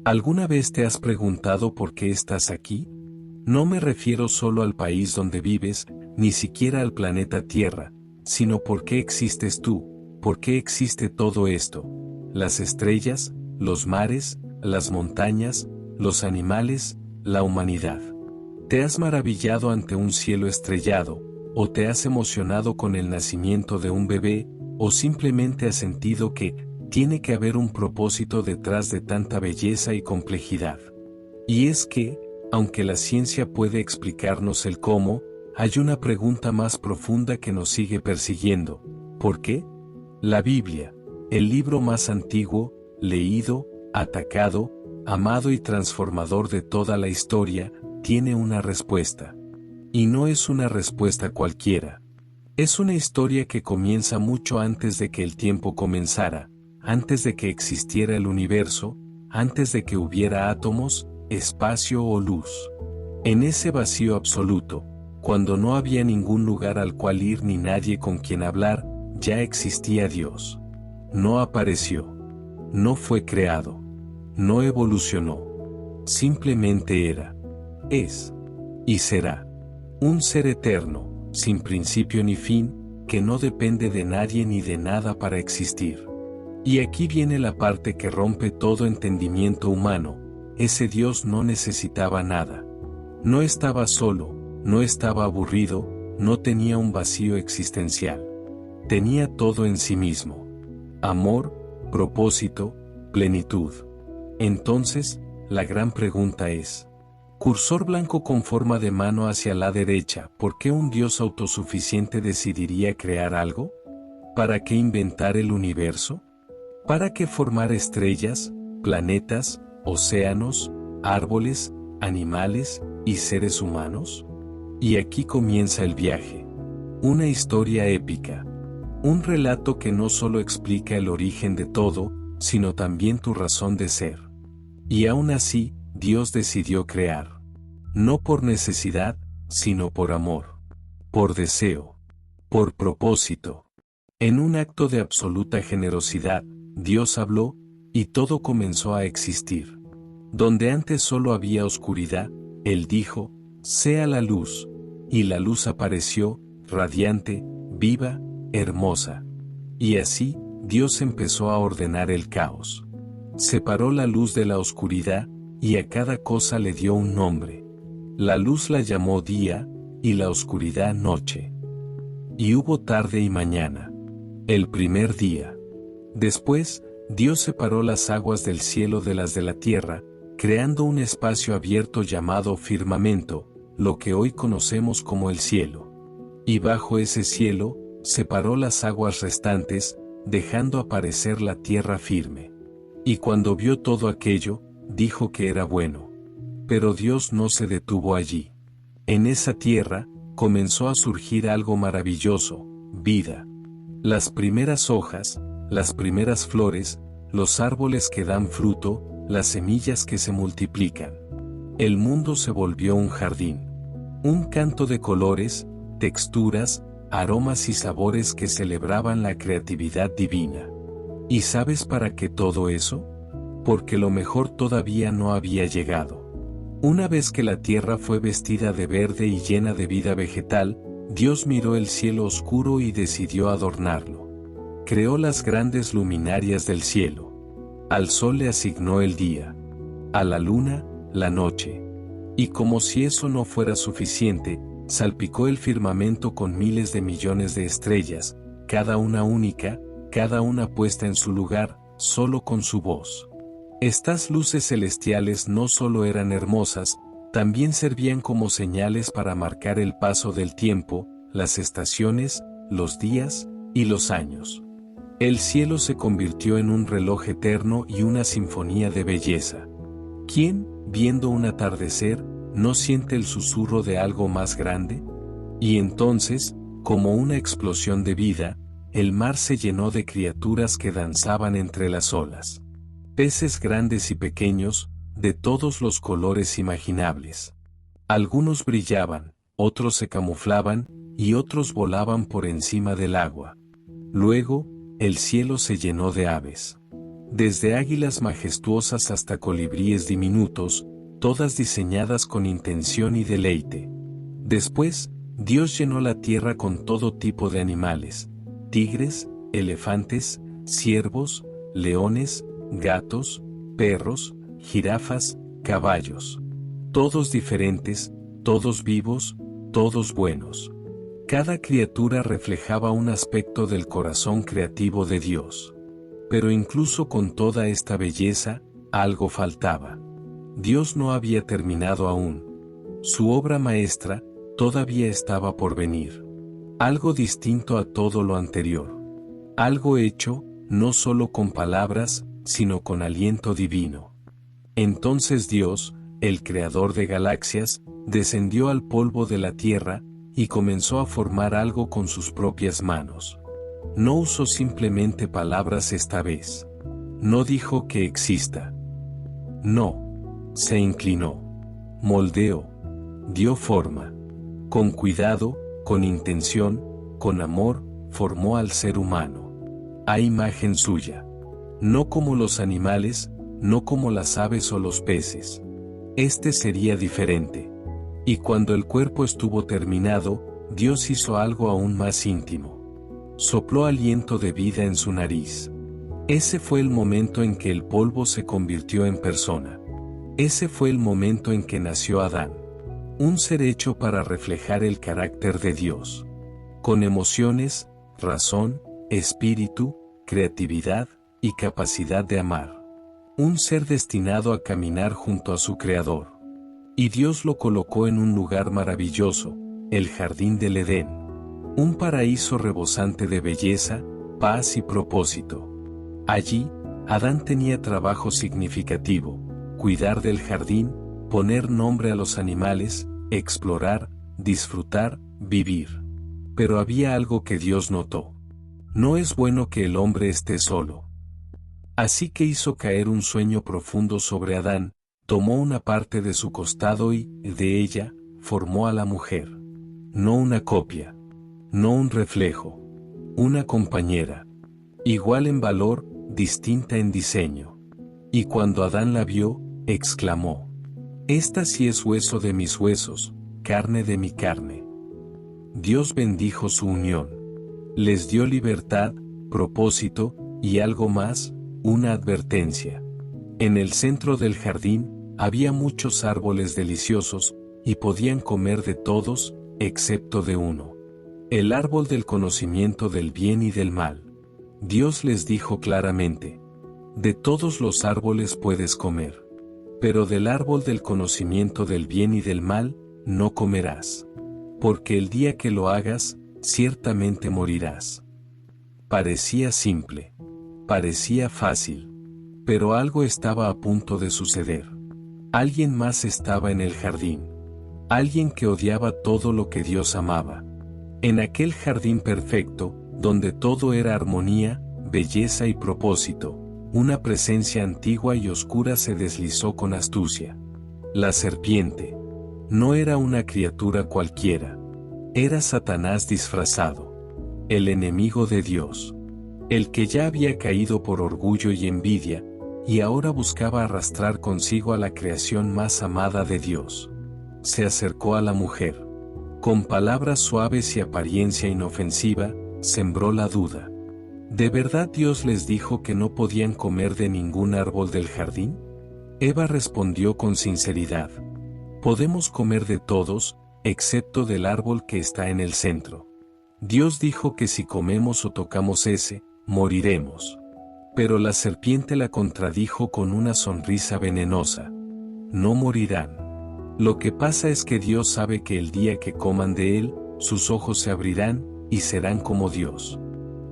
¿Alguna vez te has preguntado por qué estás aquí? No me refiero solo al país donde vives, ni siquiera al planeta Tierra, sino por qué existes tú, por qué existe todo esto. Las estrellas, los mares, las montañas, los animales, la humanidad. ¿Te has maravillado ante un cielo estrellado, o te has emocionado con el nacimiento de un bebé, o simplemente has sentido que tiene que haber un propósito detrás de tanta belleza y complejidad? Y es que, aunque la ciencia puede explicarnos el cómo, hay una pregunta más profunda que nos sigue persiguiendo. ¿Por qué? La Biblia, el libro más antiguo, leído, atacado, amado y transformador de toda la historia, tiene una respuesta. Y no es una respuesta cualquiera. Es una historia que comienza mucho antes de que el tiempo comenzara, antes de que existiera el universo, antes de que hubiera átomos, espacio o luz. En ese vacío absoluto, cuando no había ningún lugar al cual ir ni nadie con quien hablar, ya existía Dios. No apareció. No fue creado. No evolucionó. Simplemente era. Es. Y será. Un ser eterno, sin principio ni fin, que no depende de nadie ni de nada para existir. Y aquí viene la parte que rompe todo entendimiento humano. Ese Dios no necesitaba nada. No estaba solo, no estaba aburrido, no tenía un vacío existencial. Tenía todo en sí mismo. Amor, propósito, plenitud. Entonces, la gran pregunta es: cursor blanco con forma de mano hacia la derecha, ¿por qué un Dios autosuficiente decidiría crear algo? ¿Para qué inventar el universo? ¿Para qué formar estrellas, planetas, océanos, árboles, animales y seres humanos? Y aquí comienza el viaje. Una historia épica. Un relato que no solo explica el origen de todo, sino también tu razón de ser. Y aún así, Dios decidió crear. No por necesidad, sino por amor. Por deseo. Por propósito. En un acto de absoluta generosidad, Dios habló, y todo comenzó a existir. Donde antes solo había oscuridad, Él dijo: sea la luz, y la luz apareció, radiante, viva, hermosa. Y así, Dios empezó a ordenar el caos. Separó la luz de la oscuridad, y a cada cosa le dio un nombre. La luz la llamó día, y la oscuridad noche. Y hubo tarde y mañana. El primer día. Después, Dios separó las aguas del cielo de las de la tierra, creando un espacio abierto llamado firmamento, lo que hoy conocemos como el cielo. Y bajo ese cielo, separó las aguas restantes, dejando aparecer la tierra firme. Y cuando vio todo aquello, dijo que era bueno. Pero Dios no se detuvo allí. En esa tierra, comenzó a surgir algo maravilloso: vida. Las primeras hojas, las primeras flores, los árboles que dan fruto, las semillas que se multiplican. El mundo se volvió un jardín. Un canto de colores, texturas, aromas y sabores que celebraban la creatividad divina. ¿Y sabes para qué todo eso? Porque lo mejor todavía no había llegado. Una vez que la tierra fue vestida de verde y llena de vida vegetal, Dios miró el cielo oscuro y decidió adornarlo. Creó las grandes luminarias del cielo. Al sol le asignó el día. A la luna, la noche. Y como si eso no fuera suficiente, salpicó el firmamento con miles de millones de estrellas, cada una única, cada una puesta en su lugar, solo con su voz. Estas luces celestiales no solo eran hermosas, también servían como señales para marcar el paso del tiempo, las estaciones, los días y los años. El cielo se convirtió en un reloj eterno y una sinfonía de belleza. ¿Quién, viendo un atardecer, no siente el susurro de algo más grande? Y entonces, como una explosión de vida, el mar se llenó de criaturas que danzaban entre las olas. Peces grandes y pequeños, de todos los colores imaginables. Algunos brillaban, otros se camuflaban, y otros volaban por encima del agua. Luego, el cielo se llenó de aves. desde águilas majestuosas hasta colibríes diminutos, todas diseñadas con intención y deleite. Después, Dios llenó la tierra con todo tipo de animales: tigres, elefantes, ciervos, leones, gatos, perros, jirafas, caballos. Todos diferentes, todos vivos, todos buenos. Cada criatura reflejaba un aspecto del corazón creativo de Dios. Pero incluso con toda esta belleza, algo faltaba. Dios no había terminado aún. Su obra maestra todavía estaba por venir. Algo distinto a todo lo anterior. Algo hecho, no solo con palabras, sino con aliento divino. Entonces Dios, el creador de galaxias, descendió al polvo de la tierra, y comenzó a formar algo con sus propias manos. No usó simplemente palabras esta vez. No dijo que exista. No. Se inclinó. Moldeó. Dio forma. Con cuidado, con intención, con amor, formó al ser humano. A imagen suya. No como los animales, no como las aves o los peces. Este sería diferente. Y cuando el cuerpo estuvo terminado, Dios hizo algo aún más íntimo. Sopló aliento de vida en su nariz. Ese fue el momento en que el polvo se convirtió en persona. Ese fue el momento en que nació Adán. Un ser hecho para reflejar el carácter de Dios. Con emociones, razón, espíritu, creatividad y capacidad de amar. Un ser destinado a caminar junto a su Creador. Y Dios lo colocó en un lugar maravilloso, el jardín del Edén. Un paraíso rebosante de belleza, paz y propósito. Allí, Adán tenía trabajo significativo: cuidar del jardín, poner nombre a los animales, explorar, disfrutar, vivir. Pero había algo que Dios notó. No es bueno que el hombre esté solo. Así que hizo caer un sueño profundo sobre Adán, tomó una parte de su costado y, de ella, formó a la mujer. No una copia. No un reflejo. Una compañera. Igual en valor, distinta en diseño. Y cuando Adán la vio, exclamó: «Esta sí es hueso de mis huesos, carne de mi carne». Dios bendijo su unión. Les dio libertad, propósito, y algo más, una advertencia. En el centro del jardín, había muchos árboles deliciosos, y podían comer de todos, excepto de uno. El árbol del conocimiento del bien y del mal. Dios les dijo claramente: «De todos los árboles puedes comer. Pero del árbol del conocimiento del bien y del mal, no comerás. Porque el día que lo hagas, ciertamente morirás». Parecía simple. Parecía fácil. Pero algo estaba a punto de suceder. Alguien más estaba en el jardín. Alguien que odiaba todo lo que Dios amaba. En aquel jardín perfecto, donde todo era armonía, belleza y propósito, una presencia antigua y oscura se deslizó con astucia. La serpiente. No era una criatura cualquiera. Era Satanás disfrazado. El enemigo de Dios. El que ya había caído por orgullo y envidia, y ahora buscaba arrastrar consigo a la creación más amada de Dios. Se acercó a la mujer. Con palabras suaves y apariencia inofensiva, sembró la duda. ¿De verdad Dios les dijo que no podían comer de ningún árbol del jardín? Eva respondió con sinceridad: «Podemos comer de todos, excepto del árbol que está en el centro. Dios dijo que si comemos o tocamos ese, moriremos». Pero la serpiente la contradijo con una sonrisa venenosa: «No morirán. Lo que pasa es que Dios sabe que el día que coman de él, sus ojos se abrirán, y serán como Dios,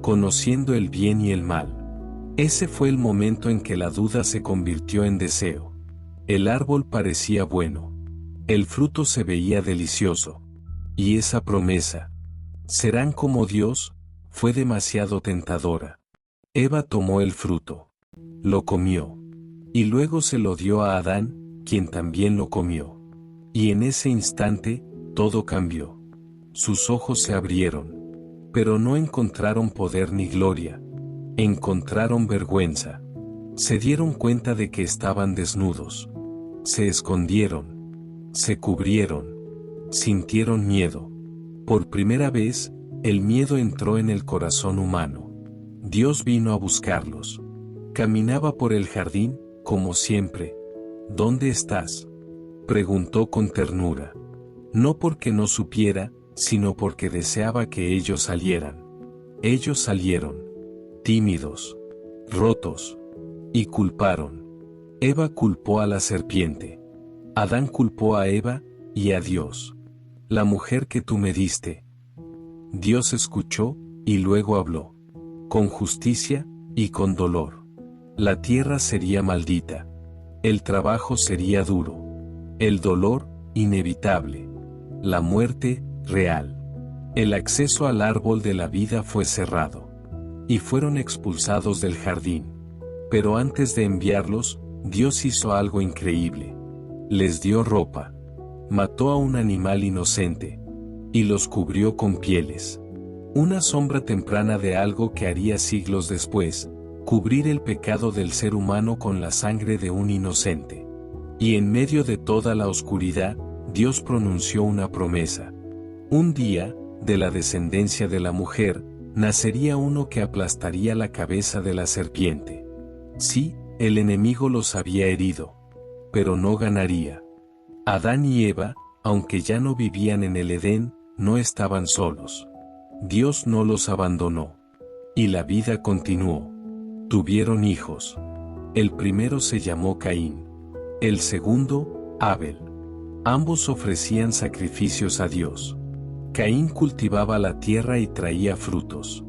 conociendo el bien y el mal». Ese fue el momento en que la duda se convirtió en deseo. El árbol parecía bueno. El fruto se veía delicioso. Y esa promesa: «Serán como Dios», fue demasiado tentadora. Eva tomó el fruto. Lo comió. Y luego se lo dio a Adán, quien también lo comió. Y en ese instante, todo cambió. Sus ojos se abrieron. Pero no encontraron poder ni gloria. Encontraron vergüenza. Se dieron cuenta de que estaban desnudos. Se escondieron. Se cubrieron. Sintieron miedo. Por primera vez, el miedo entró en el corazón humano. Dios vino a buscarlos. Caminaba por el jardín, como siempre. ¿Dónde estás?, preguntó con ternura. No porque no supiera, sino porque deseaba que ellos salieran. Ellos salieron. Tímidos. Rotos. Y culparon. Eva culpó a la serpiente. Adán culpó a Eva, y a Dios. La mujer que tú me diste. Dios escuchó, y luego habló. Con justicia, y con dolor. La tierra sería maldita. El trabajo sería duro. El dolor, inevitable. La muerte, real. El acceso al árbol de la vida fue cerrado. Y fueron expulsados del jardín. Pero antes de enviarlos, Dios hizo algo increíble. Les dio ropa. Mató a un animal inocente. Y los cubrió con pieles. Una sombra temprana de algo que haría siglos después, cubrir el pecado del ser humano con la sangre de un inocente. Y en medio de toda la oscuridad, Dios pronunció una promesa. Un día, de la descendencia de la mujer, nacería uno que aplastaría la cabeza de la serpiente. Sí, el enemigo los había herido. Pero no ganaría. Adán y Eva, aunque ya no vivían en el Edén, no estaban solos. Dios no los abandonó. Y la vida continuó. Tuvieron hijos. El primero se llamó Caín. El segundo, Abel. Ambos ofrecían sacrificios a Dios. Caín cultivaba la tierra y traía frutos.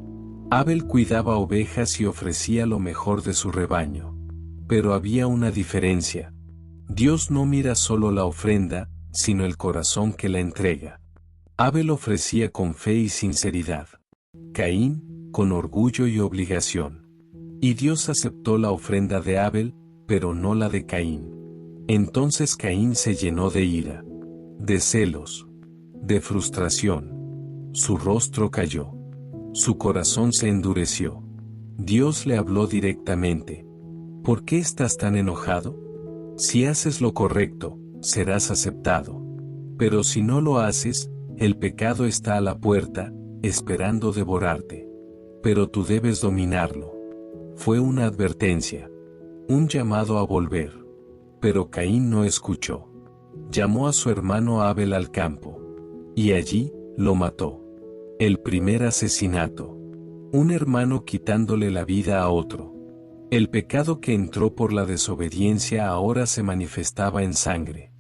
Abel cuidaba ovejas y ofrecía lo mejor de su rebaño. Pero había una diferencia. Dios no mira solo la ofrenda, sino el corazón que la entrega. Abel ofrecía con fe y sinceridad. Caín, con orgullo y obligación. Y Dios aceptó la ofrenda de Abel, pero no la de Caín. Entonces Caín se llenó de ira, de celos, de frustración. Su rostro cayó. Su corazón se endureció. Dios le habló directamente. ¿Por qué estás tan enojado? Si haces lo correcto, serás aceptado. Pero si no lo haces, el pecado está a la puerta, esperando devorarte. Pero tú debes dominarlo. Fue una advertencia. Un llamado a volver. Pero Caín no escuchó. Llamó a su hermano Abel al campo. Y allí, lo mató. El primer asesinato. Un hermano quitándole la vida a otro. El pecado que entró por la desobediencia ahora se manifestaba en sangre.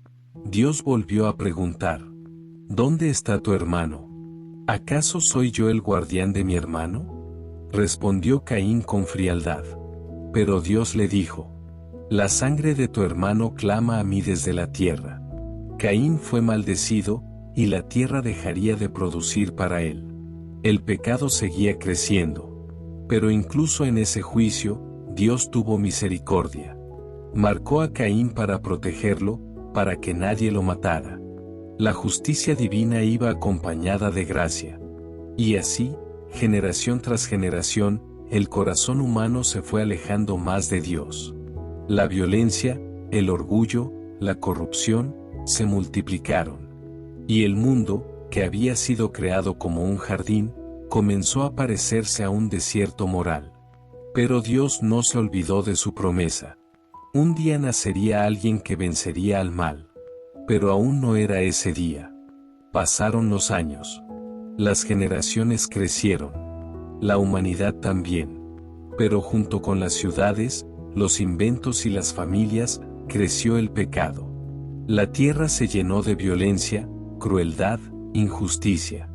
Dios volvió a preguntar. ¿Dónde está tu hermano? ¿Acaso soy yo el guardián de mi hermano? Respondió Caín con frialdad. Pero Dios le dijo. La sangre de tu hermano clama a mí desde la tierra. Caín fue maldecido, y la tierra dejaría de producir para él. El pecado seguía creciendo. Pero incluso en ese juicio, Dios tuvo misericordia. Marcó a Caín para protegerlo, para que nadie lo matara. La justicia divina iba acompañada de gracia. Y así, generación tras generación, el corazón humano se fue alejando más de Dios. La violencia, el orgullo, la corrupción, se multiplicaron. Y el mundo, que había sido creado como un jardín, comenzó a parecerse a un desierto moral. Pero Dios no se olvidó de su promesa. Un día nacería alguien que vencería al mal. Pero aún no era ese día. Pasaron los años. Las generaciones crecieron. La humanidad también. Pero junto con las ciudades, los inventos y las familias, creció el pecado. La tierra se llenó de violencia, crueldad, injusticia.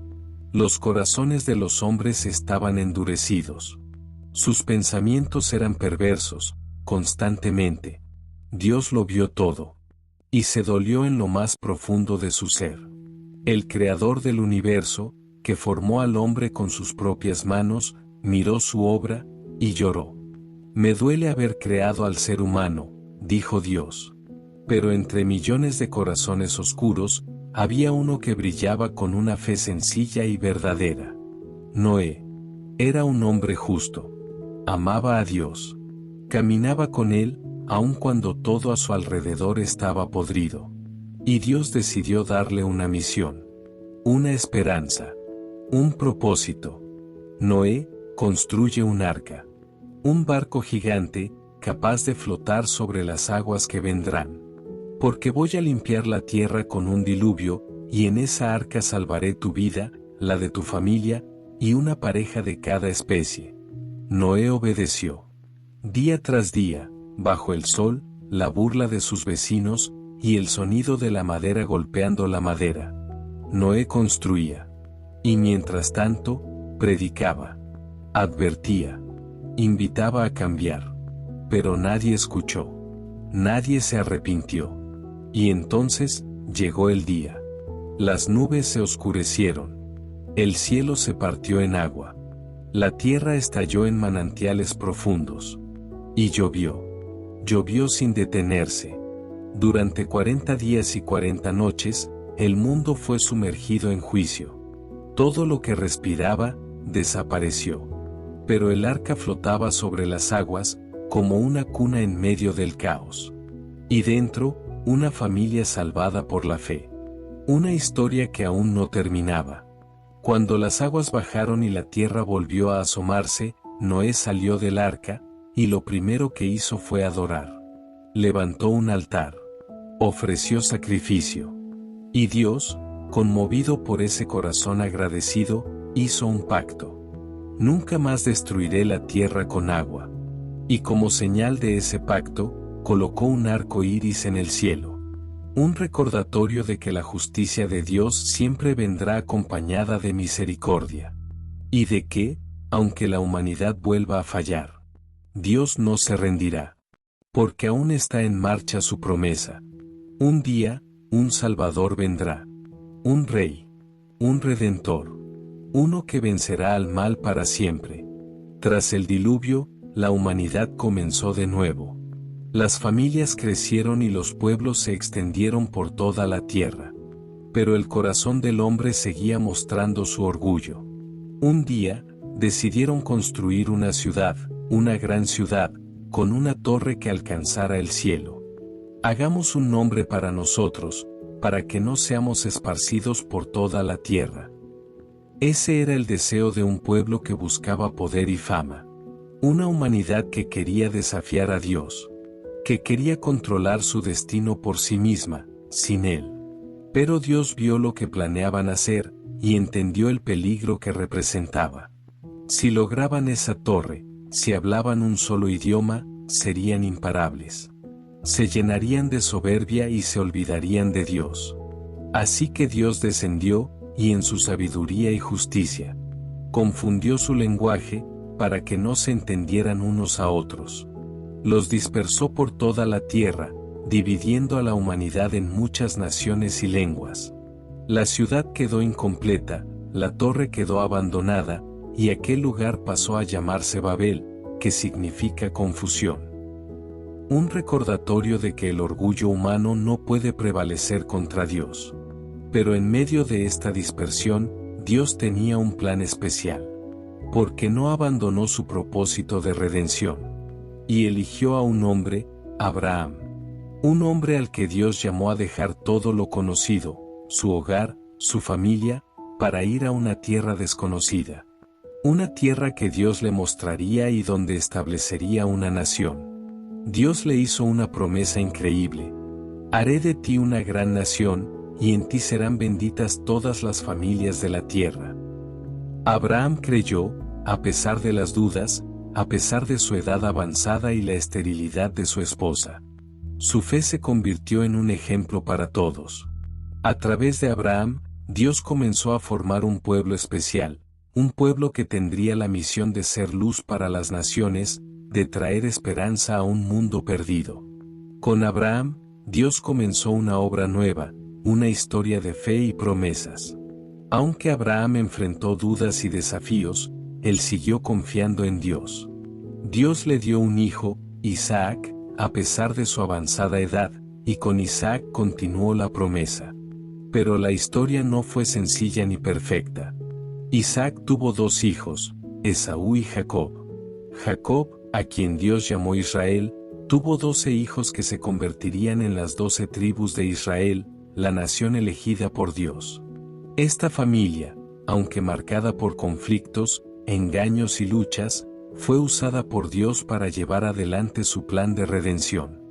Los corazones de los hombres estaban endurecidos. Sus pensamientos eran perversos, constantemente. Dios lo vio todo. Y se dolió en lo más profundo de su ser. El creador del universo, que formó al hombre con sus propias manos, miró su obra, y lloró. Me duele haber creado al ser humano, dijo Dios. Pero entre millones de corazones oscuros, había uno que brillaba con una fe sencilla y verdadera. Noé. Era un hombre justo. Amaba a Dios. Caminaba con él, aun cuando todo a su alrededor estaba podrido. Y Dios decidió darle una misión, una esperanza, un propósito. Noé construye un arca, un barco gigante, capaz de flotar sobre las aguas que vendrán. Porque voy a limpiar la tierra con un diluvio, y en esa arca salvaré tu vida, la de tu familia, y una pareja de cada especie. Noé obedeció. Día tras día, bajo el sol, la burla de sus vecinos, y el sonido de la madera golpeando la madera. Noé construía. Y mientras tanto, predicaba. Advertía. Invitaba a cambiar. Pero nadie escuchó. Nadie se arrepintió. Y entonces, llegó el día. Las nubes se oscurecieron. El cielo se partió en agua. La tierra estalló en manantiales profundos. Y llovió. Llovió sin detenerse. Durante 40 días y 40 noches, el mundo fue sumergido en juicio. Todo lo que respiraba, desapareció. Pero el arca flotaba sobre las aguas, como una cuna en medio del caos. Y dentro, una familia salvada por la fe. Una historia que aún no terminaba. Cuando las aguas bajaron y la tierra volvió a asomarse, Noé salió del arca, y lo primero que hizo fue adorar. Levantó un altar. Ofreció sacrificio. Y Dios, conmovido por ese corazón agradecido, hizo un pacto. Nunca más destruiré la tierra con agua. Y como señal de ese pacto, colocó un arco iris en el cielo. Un recordatorio de que la justicia de Dios siempre vendrá acompañada de misericordia. Y de que, aunque la humanidad vuelva a fallar, Dios no se rendirá. Porque aún está en marcha su promesa. Un día, un Salvador vendrá. Un Rey. Un Redentor. Uno que vencerá al mal para siempre. Tras el diluvio, la humanidad comenzó de nuevo. Las familias crecieron y los pueblos se extendieron por toda la tierra. Pero el corazón del hombre seguía mostrando su orgullo. Un día, decidieron construir una ciudad, una gran ciudad, con una torre que alcanzara el cielo. Hagamos un nombre para nosotros, para que no seamos esparcidos por toda la tierra. Ese era el deseo de un pueblo que buscaba poder y fama. Una humanidad que quería desafiar a Dios. Que quería controlar su destino por sí misma, sin Él. Pero Dios vio lo que planeaban hacer, y entendió el peligro que representaba. Si lograban esa torre, si hablaban un solo idioma, serían imparables. Se llenarían de soberbia y se olvidarían de Dios. Así que Dios descendió, y en su sabiduría y justicia, confundió su lenguaje, para que no se entendieran unos a otros. Los dispersó por toda la tierra, dividiendo a la humanidad en muchas naciones y lenguas. La ciudad quedó incompleta, la torre quedó abandonada, y aquel lugar pasó a llamarse Babel, que significa confusión. Un recordatorio de que el orgullo humano no puede prevalecer contra Dios. Pero en medio de esta dispersión, Dios tenía un plan especial. Porque no abandonó su propósito de redención. Y eligió a un hombre, Abraham. Un hombre al que Dios llamó a dejar todo lo conocido, su hogar, su familia, para ir a una tierra desconocida. Una tierra que Dios le mostraría y donde establecería una nación. Dios le hizo una promesa increíble. Haré de ti una gran nación, y en ti serán benditas todas las familias de la tierra. Abraham creyó, a pesar de las dudas, a pesar de su edad avanzada y la esterilidad de su esposa. Su fe se convirtió en un ejemplo para todos. A través de Abraham, Dios comenzó a formar un pueblo especial, un pueblo que tendría la misión de ser luz para las naciones, de traer esperanza a un mundo perdido. Con Abraham, Dios comenzó una obra nueva, una historia de fe y promesas. Aunque Abraham enfrentó dudas y desafíos, él siguió confiando en Dios. Dios le dio un hijo, Isaac, a pesar de su avanzada edad, y con Isaac continuó la promesa. Pero la historia no fue sencilla ni perfecta. Isaac tuvo dos hijos, Esaú y Jacob. Jacob, a quien Dios llamó Israel, tuvo 12 hijos que se convertirían en las 12 tribus de Israel, la nación elegida por Dios. Esta familia, aunque marcada por conflictos, engaños y luchas, fue usada por Dios para llevar adelante su plan de redención.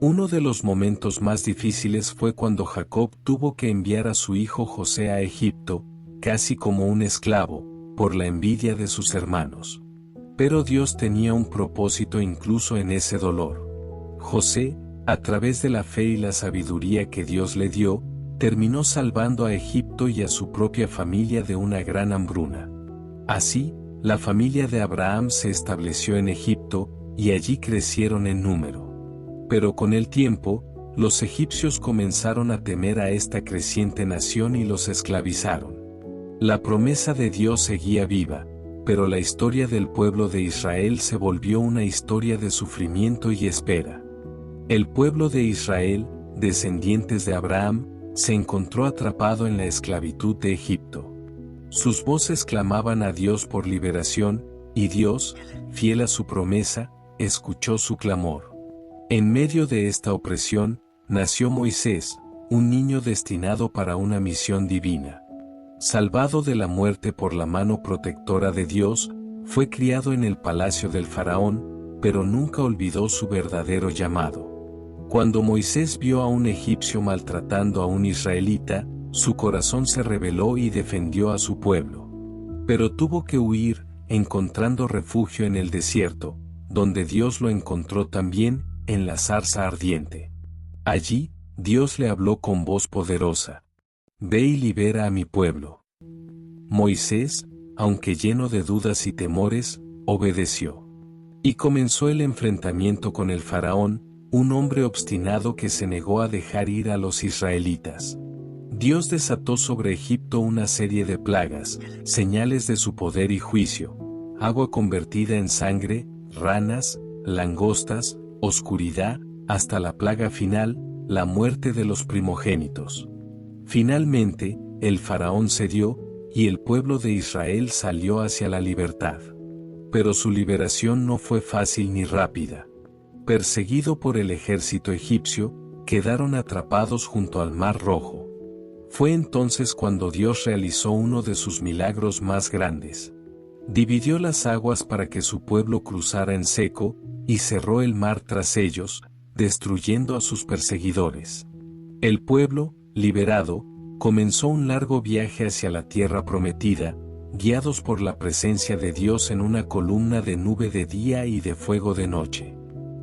Uno de los momentos más difíciles fue cuando Jacob tuvo que enviar a su hijo José a Egipto, casi como un esclavo, por la envidia de sus hermanos. Pero Dios tenía un propósito incluso en ese dolor. José, a través de la fe y la sabiduría que Dios le dio, terminó salvando a Egipto y a su propia familia de una gran hambruna. Así, la familia de Abraham se estableció en Egipto, y allí crecieron en número. Pero con el tiempo, los egipcios comenzaron a temer a esta creciente nación y los esclavizaron. La promesa de Dios seguía viva, pero la historia del pueblo de Israel se volvió una historia de sufrimiento y espera. El pueblo de Israel, descendientes de Abraham, se encontró atrapado en la esclavitud de Egipto. Sus voces clamaban a Dios por liberación, y Dios, fiel a su promesa, escuchó su clamor. En medio de esta opresión, nació Moisés, un niño destinado para una misión divina. Salvado de la muerte por la mano protectora de Dios, fue criado en el palacio del faraón, pero nunca olvidó su verdadero llamado. Cuando Moisés vio a un egipcio maltratando a un israelita, su corazón se rebeló y defendió a su pueblo. Pero tuvo que huir, encontrando refugio en el desierto, donde Dios lo encontró también, en la zarza ardiente. Allí, Dios le habló con voz poderosa: «Ve y libera a mi pueblo». Moisés, aunque lleno de dudas y temores, obedeció. Y comenzó el enfrentamiento con el faraón, un hombre obstinado que se negó a dejar ir a los israelitas. Dios desató sobre Egipto una serie de plagas, señales de su poder y juicio: agua convertida en sangre, ranas, langostas, oscuridad, hasta la plaga final, la muerte de los primogénitos. Finalmente, el faraón cedió, y el pueblo de Israel salió hacia la libertad. Pero su liberación no fue fácil ni rápida. Perseguido por el ejército egipcio, quedaron atrapados junto al Mar Rojo. Fue entonces cuando Dios realizó uno de sus milagros más grandes. Dividió las aguas para que su pueblo cruzara en seco, y cerró el mar tras ellos, destruyendo a sus perseguidores. El pueblo, liberado, comenzó un largo viaje hacia la tierra prometida, guiados por la presencia de Dios en una columna de nube de día y de fuego de noche.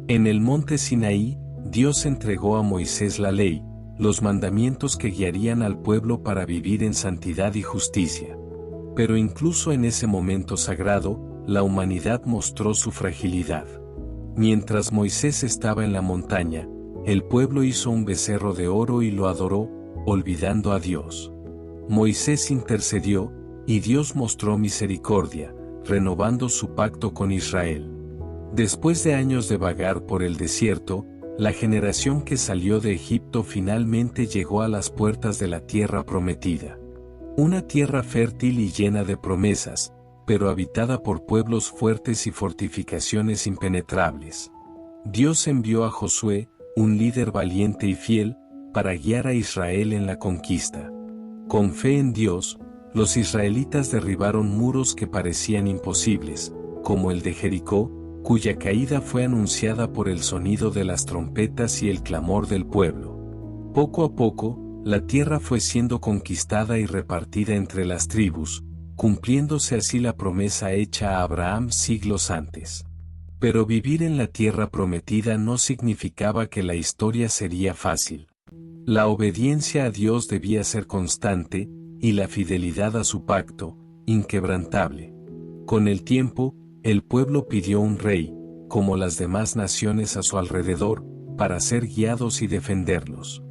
En el monte Sinaí, Dios entregó a Moisés la ley, los mandamientos que guiarían al pueblo para vivir en santidad y justicia. Pero incluso en ese momento sagrado, la humanidad mostró su fragilidad. Mientras Moisés estaba en la montaña, el pueblo hizo un becerro de oro y lo adoró, olvidando a Dios. Moisés intercedió, y Dios mostró misericordia, renovando su pacto con Israel. Después de años de vagar por el desierto, la generación que salió de Egipto finalmente llegó a las puertas de la tierra prometida. Una tierra fértil y llena de promesas, pero habitada por pueblos fuertes y fortificaciones impenetrables. Dios envió a Josué, un líder valiente y fiel, para guiar a Israel en la conquista. Con fe en Dios, los israelitas derribaron muros que parecían imposibles, como el de Jericó, cuya caída fue anunciada por el sonido de las trompetas y el clamor del pueblo. Poco a poco, la tierra fue siendo conquistada y repartida entre las tribus, cumpliéndose así la promesa hecha a Abraham siglos antes. Pero vivir en la tierra prometida no significaba que la historia sería fácil. La obediencia a Dios debía ser constante, y la fidelidad a su pacto, inquebrantable. Con el tiempo, el pueblo pidió un rey, como las demás naciones a su alrededor, para ser guiados y defenderlos.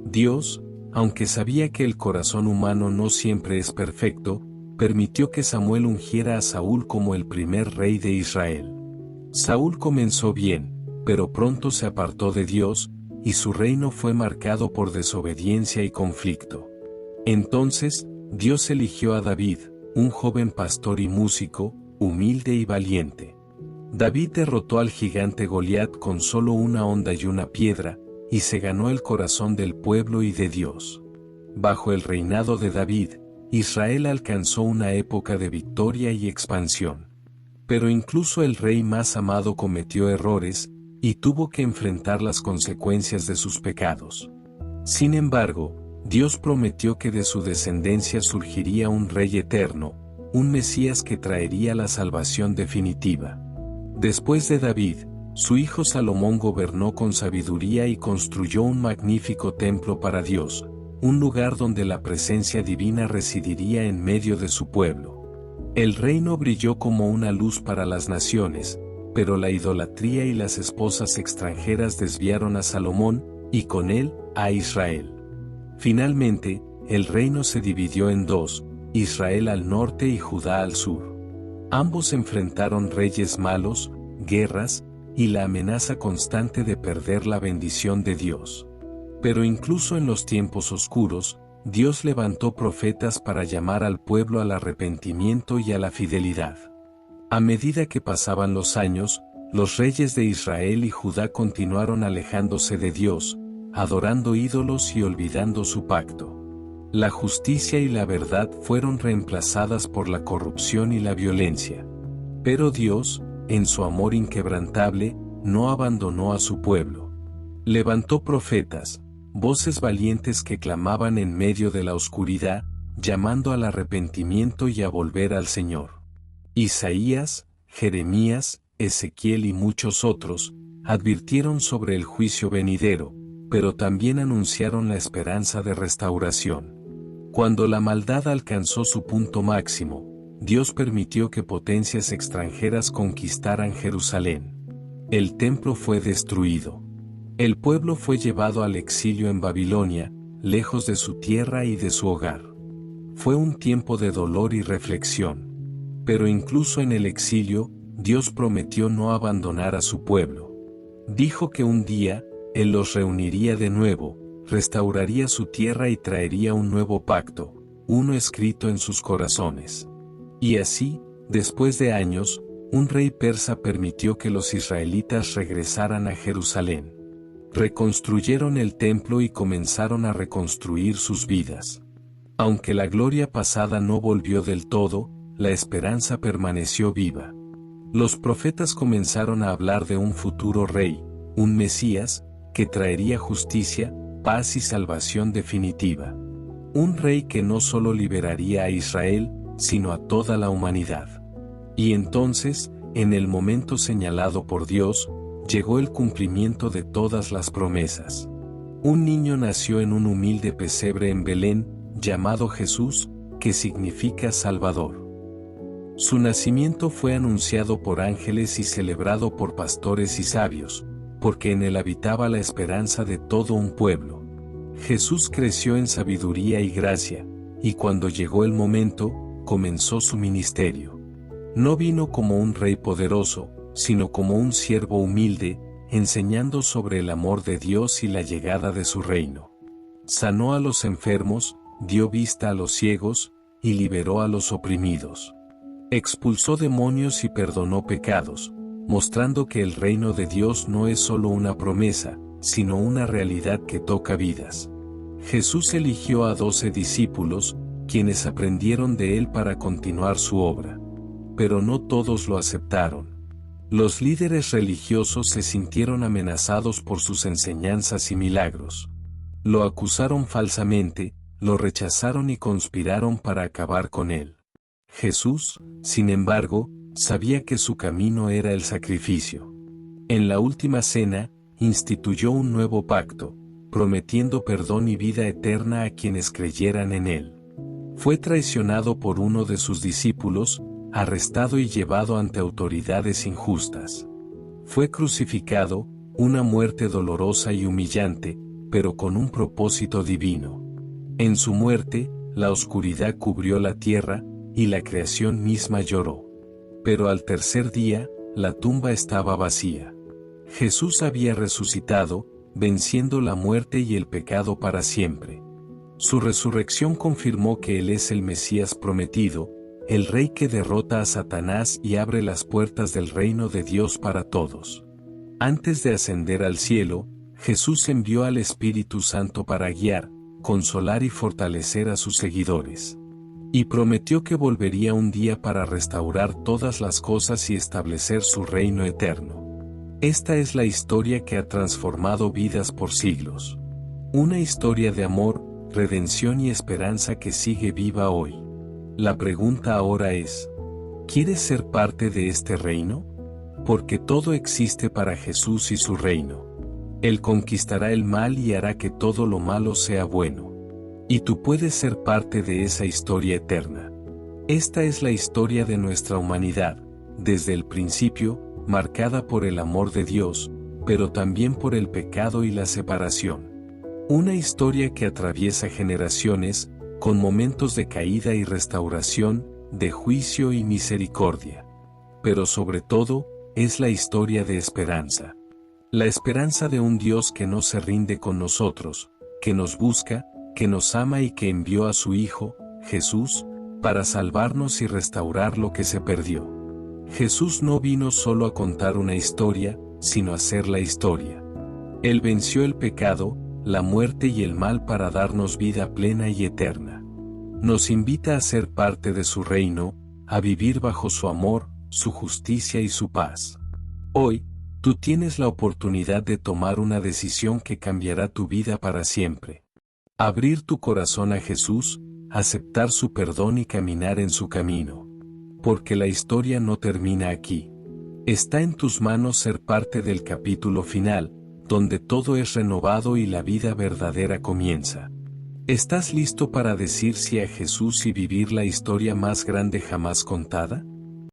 Dios, aunque sabía que el corazón humano no siempre es perfecto, permitió que Samuel ungiera a Saúl como el primer rey de Israel. Saúl comenzó bien, pero pronto se apartó de Dios, y su reino fue marcado por desobediencia y conflicto. Entonces, Dios eligió a David, un joven pastor y músico, humilde y valiente. David derrotó al gigante Goliat con solo una honda y una piedra, y se ganó el corazón del pueblo y de Dios. Bajo el reinado de David, Israel alcanzó una época de victoria y expansión. Pero incluso el rey más amado cometió errores, y tuvo que enfrentar las consecuencias de sus pecados. Sin embargo, Dios prometió que de su descendencia surgiría un rey eterno, un Mesías que traería la salvación definitiva. Después de David, su hijo Salomón gobernó con sabiduría y construyó un magnífico templo para Dios, un lugar donde la presencia divina residiría en medio de su pueblo. El reino brilló como una luz para las naciones, pero la idolatría y las esposas extranjeras desviaron a Salomón, y con él, a Israel. Finalmente, el reino se dividió en dos, Israel al norte y Judá al sur. Ambos enfrentaron reyes malos, guerras, y la amenaza constante de perder la bendición de Dios. Pero incluso en los tiempos oscuros, Dios levantó profetas para llamar al pueblo al arrepentimiento y a la fidelidad. A medida que pasaban los años, los reyes de Israel y Judá continuaron alejándose de Dios, adorando ídolos y olvidando su pacto. La justicia y la verdad fueron reemplazadas por la corrupción y la violencia. Pero Dios, en su amor inquebrantable, no abandonó a su pueblo. Levantó profetas, voces valientes que clamaban en medio de la oscuridad, llamando al arrepentimiento y a volver al Señor. Isaías, Jeremías, Ezequiel y muchos otros, advirtieron sobre el juicio venidero, pero también anunciaron la esperanza de restauración. Cuando la maldad alcanzó su punto máximo, Dios permitió que potencias extranjeras conquistaran Jerusalén. El templo fue destruido. El pueblo fue llevado al exilio en Babilonia, lejos de su tierra y de su hogar. Fue un tiempo de dolor y reflexión. Pero incluso en el exilio, Dios prometió no abandonar a su pueblo. Dijo que un día, Él los reuniría de nuevo, restauraría su tierra y traería un nuevo pacto, uno escrito en sus corazones. Y así, después de años, un rey persa permitió que los israelitas regresaran a Jerusalén. Reconstruyeron el templo y comenzaron a reconstruir sus vidas. Aunque la gloria pasada no volvió del todo, la esperanza permaneció viva. Los profetas comenzaron a hablar de un futuro rey, un Mesías, que traería justicia, paz y salvación definitiva. Un rey que no solo liberaría a Israel, sino a toda la humanidad. Y entonces, en el momento señalado por Dios, llegó el cumplimiento de todas las promesas. Un niño nació en un humilde pesebre en Belén, llamado Jesús, que significa Salvador. Su nacimiento fue anunciado por ángeles y celebrado por pastores y sabios, porque en él habitaba la esperanza de todo un pueblo. Jesús creció en sabiduría y gracia, y cuando llegó el momento, comenzó su ministerio. No vino como un rey poderoso, sino como un siervo humilde, enseñando sobre el amor de Dios y la llegada de su reino. Sanó a los enfermos, dio vista a los ciegos, y liberó a los oprimidos. Expulsó demonios y perdonó pecados, mostrando que el reino de Dios no es solo una promesa, sino una realidad que toca vidas. Jesús eligió a 12 discípulos, quienes aprendieron de él para continuar su obra. Pero no todos lo aceptaron. Los líderes religiosos se sintieron amenazados por sus enseñanzas y milagros. Lo acusaron falsamente, lo rechazaron y conspiraron para acabar con él. Jesús, sin embargo, sabía que su camino era el sacrificio. En la última cena, instituyó un nuevo pacto, prometiendo perdón y vida eterna a quienes creyeran en él. Fue traicionado por uno de sus discípulos, arrestado y llevado ante autoridades injustas. Fue crucificado, una muerte dolorosa y humillante, pero con un propósito divino. En su muerte, la oscuridad cubrió la tierra, y la creación misma lloró. Pero al tercer día, la tumba estaba vacía. Jesús había resucitado, venciendo la muerte y el pecado para siempre. Su resurrección confirmó que Él es el Mesías prometido, el Rey que derrota a Satanás y abre las puertas del reino de Dios para todos. Antes de ascender al cielo, Jesús envió al Espíritu Santo para guiar, consolar y fortalecer a sus seguidores. Y prometió que volvería un día para restaurar todas las cosas y establecer su reino eterno. Esta es la historia que ha transformado vidas por siglos. Una historia de amor, redención y esperanza que sigue viva hoy. La pregunta ahora es, ¿quieres ser parte de este reino? Porque todo existe para Jesús y su reino. Él conquistará el mal y hará que todo lo malo sea bueno. Y tú puedes ser parte de esa historia eterna. Esta es la historia de nuestra humanidad, desde el principio, marcada por el amor de Dios, pero también por el pecado y la separación. Una historia que atraviesa generaciones, con momentos de caída y restauración, de juicio y misericordia. Pero sobre todo, es la historia de esperanza. La esperanza de un Dios que no se rinde con nosotros, que nos busca, que nos ama y que envió a su Hijo, Jesús, para salvarnos y restaurar lo que se perdió. Jesús no vino solo a contar una historia, sino a hacer la historia. Él venció el pecado, la muerte y el mal para darnos vida plena y eterna. Nos invita a ser parte de su reino, a vivir bajo su amor, su justicia y su paz. Hoy, tú tienes la oportunidad de tomar una decisión que cambiará tu vida para siempre. Abrir tu corazón a Jesús, aceptar su perdón y caminar en su camino. Porque la historia no termina aquí. Está en tus manos ser parte del capítulo final, donde todo es renovado y la vida verdadera comienza. ¿Estás listo para decir sí a Jesús y vivir la historia más grande jamás contada?